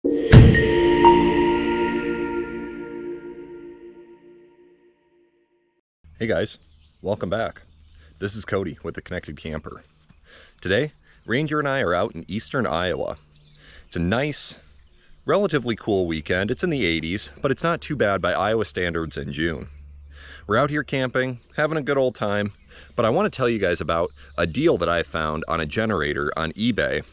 Hey guys, welcome back. This is Cody with the Connected Camper. Today, Ranger and I are out in eastern Iowa. It's a nice, relatively cool weekend. It's in the 80s, but it's not too bad by Iowa standards in June. We're out here camping, having a good old time, but I want to tell you guys about a deal that I found on a generator on eBay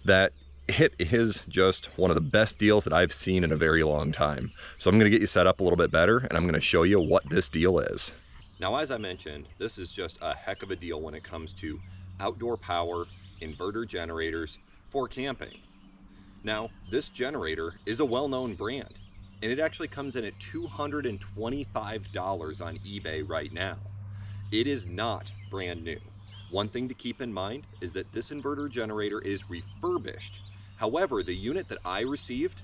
that it is just one of the best deals that I've seen in a very long time. So I'm going to get you set up a little bit better, and I'm going to show you what this deal is. Now, as I mentioned, this is just a heck of a deal when it comes to outdoor power inverter generators for camping. Now, this generator is a well-known brand, and it actually comes in at $225 on eBay right now. It is not brand new. One thing to keep in mind is that this inverter generator is refurbished. However, the unit that I received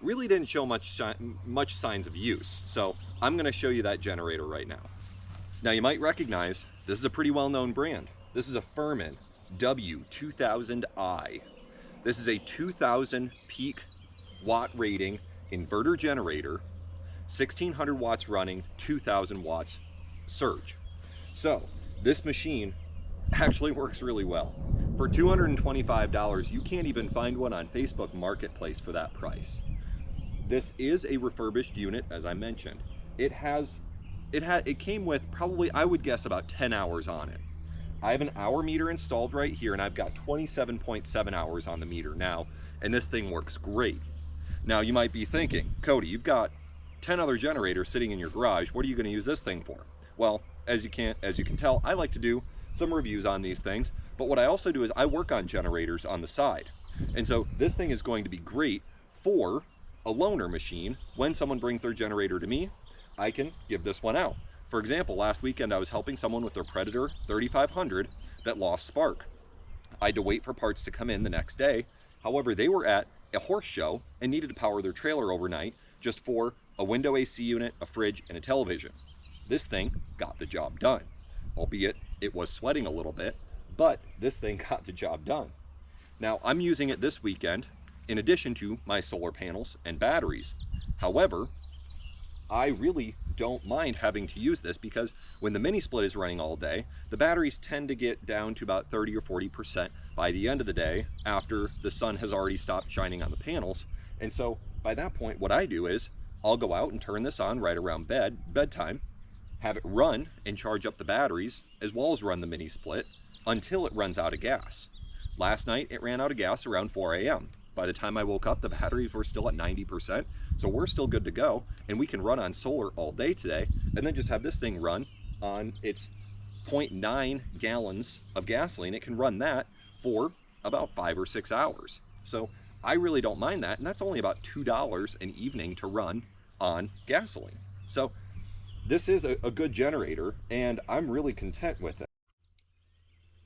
really didn't show much signs of use, so I'm going to show you that generator right now. Now, you might recognize this is a pretty well-known brand. This is a Firman W2000i. This is a 2000 peak watt rating inverter generator, 1600 watts running, 2000 watts surge. So this machine actually works really well. For $225, you can't even find one on Facebook Marketplace for that price. This is a refurbished unit, as I mentioned. It came with probably, I would guess, about 10 hours on it. I have an hour meter installed right here, and I've got 27.7 hours on the meter now, and this thing works great. Now, you might be thinking, Cody, you've got 10 other generators sitting in your garage. What are you going to use this thing for? Well, as you can tell, I like to do some reviews on these things, but what I also do is I work on generators on the side. And so this thing is going to be great for a loaner machine. When someone brings their generator to me, I can give this one out. For example, last weekend I was helping someone with their Predator 3500 that lost spark. I had to wait for parts to come in the next day. However, they were at a horse show and needed to power their trailer overnight just for a window AC unit, a fridge, and a television. This thing got the job done, albeit it was sweating a little bit, but this thing got the job done. Now, I'm using it this weekend in addition to my solar panels and batteries. However, I really don't mind having to use this because when the mini split is running all day, the batteries tend to get down to about 30 or 40% by the end of the day after the sun has already stopped shining on the panels. And so by that point, what I do is I'll go out and turn this on right around bedtime, have it run and charge up the batteries, as well as run the mini split until it runs out of gas. Last night, it ran out of gas around 4 a.m. By the time I woke up, the batteries were still at 90%, so we're still good to go, and we can run on solar all day today, and then just have this thing run on its 0.9 gallons of gasoline. It can run that for about 5 or 6 hours. So I really don't mind that, and that's only about $2 an evening to run on gasoline. So this is a good generator, and I'm really content with it.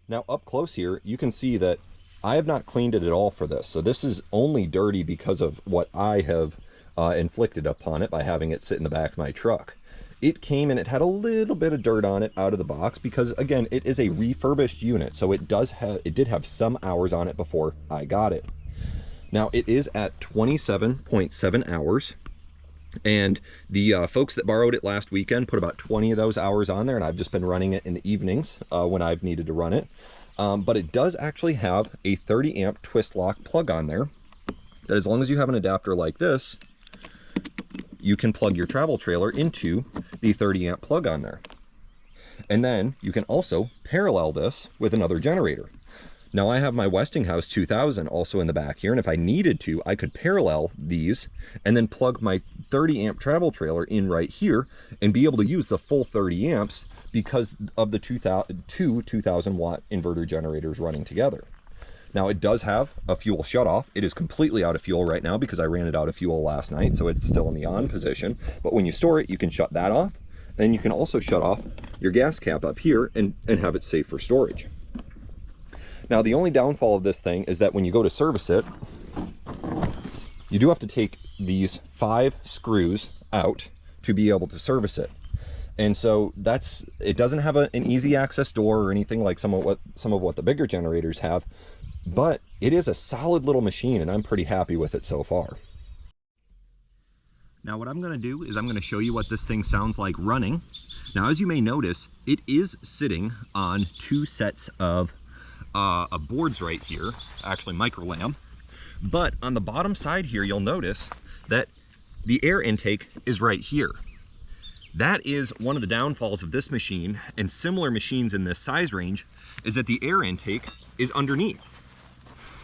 Now up close here, you can see that I have not cleaned it at all for this. So this is only dirty because of what I have inflicted upon it by having it sit in the back of my truck. It came and it had a little bit of dirt on it out of the box because, again, it is a refurbished unit. So it did have some hours on it before I got it. Now it is at 27.7 hours. And the folks that borrowed it last weekend put about 20 of those hours on there, and I've just been running it in the evenings when I've needed to run it. But it does actually have a 30 amp twist lock plug on there that, as long as you have an adapter like this, you can plug your travel trailer into the 30 amp plug on there. And then you can also parallel this with another generator. Now I have my Westinghouse 2000 also in the back here, and if I needed to, I could parallel these and then plug my 30 amp travel trailer in right here and be able to use the full 30 amps because of the two 2000 watt inverter generators running together. Now it does have a fuel shutoff. It is completely out of fuel right now because I ran it out of fuel last night, so it's still in the on position. But when you store it, you can shut that off. Then you can also shut off your gas cap up here and have it safe for storage. Now, the only downfall of this thing is that when you go to service it, you do have to take these 5 screws out to be able to service it. And so it doesn't have an easy access door or anything like some of what the bigger generators have. but it is a solid little machine and I'm pretty happy with it so far. Now what I'm going to do is I'm going to show you what this thing sounds like running. Now as you may notice, it is sitting on two sets of boards right here, actually micro lamb. But on the bottom side here, you'll notice that the air intake is right here. That is one of the downfalls of this machine and similar machines in this size range, is that the air intake is underneath.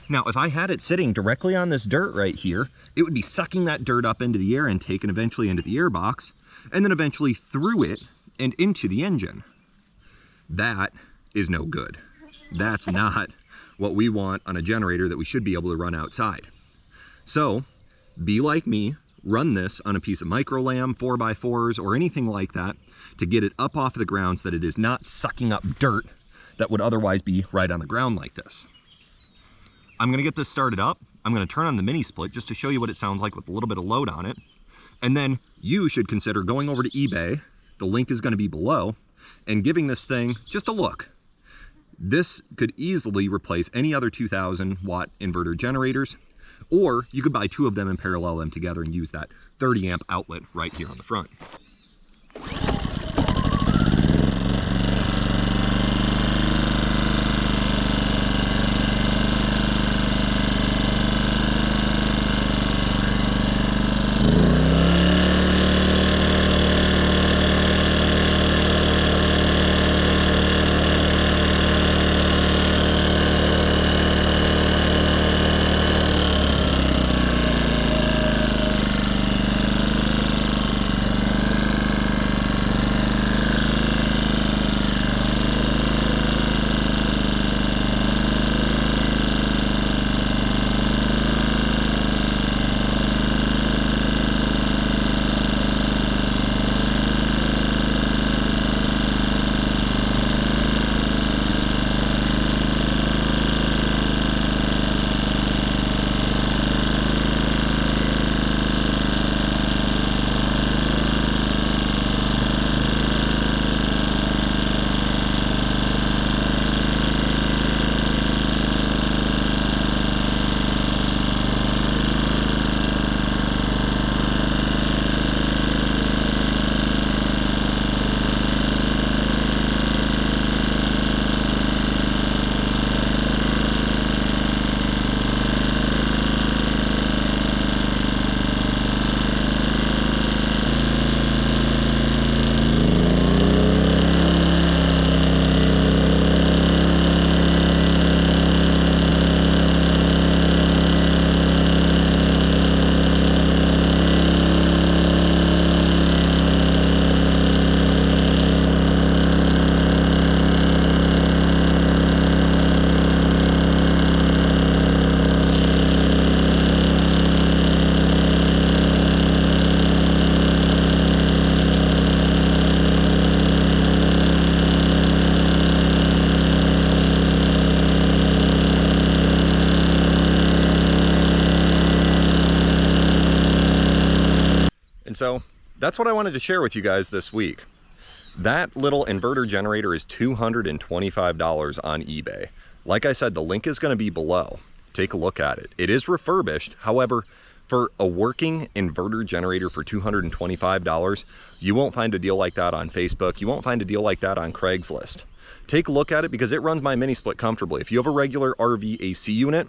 Now, if I had it sitting directly on this dirt right here, it would be sucking that dirt up into the air intake and eventually into the air box, and then eventually through it and into the engine. That is no good. That's not what we want on a generator that we should be able to run outside. So, be like me, run this on a piece of micro lamb, 4x4s, or anything like that to get it up off the ground so that it is not sucking up dirt that would otherwise be right on the ground like this. I'm gonna get this started up. I'm gonna turn on the mini split just to show you what it sounds like with a little bit of load on it. And then you should consider going over to eBay, the link is gonna be below, and giving this thing just a look. This could easily replace any other 2000 watt inverter generators, or you could buy two of them and parallel them together and use that 30 amp outlet right here on the front. So that's what I wanted to share with you guys this week. That little inverter generator is $225 on eBay. Like I said, the link is going to be below. Take a look at it. It is refurbished. However, for a working inverter generator for $225, you won't find a deal like that on Facebook. You won't find a deal like that on Craigslist. Take a look at it because it runs my mini split comfortably. If you have a regular RV AC unit,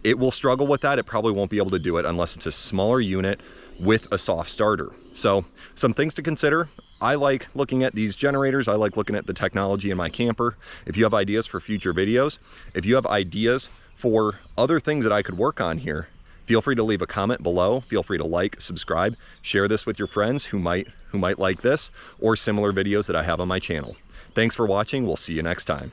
it will struggle with that. It probably won't be able to do it unless it's a smaller unit with a soft starter. So some things to consider. I like looking at these generators. I like looking at the technology in my camper. If you have ideas for future videos, if you have ideas for other things that I could work on here, feel free to leave a comment below. Feel free to like, subscribe, share this with your friends who might like this or similar videos that I have on my channel. Thanks for watching. We'll see you next time.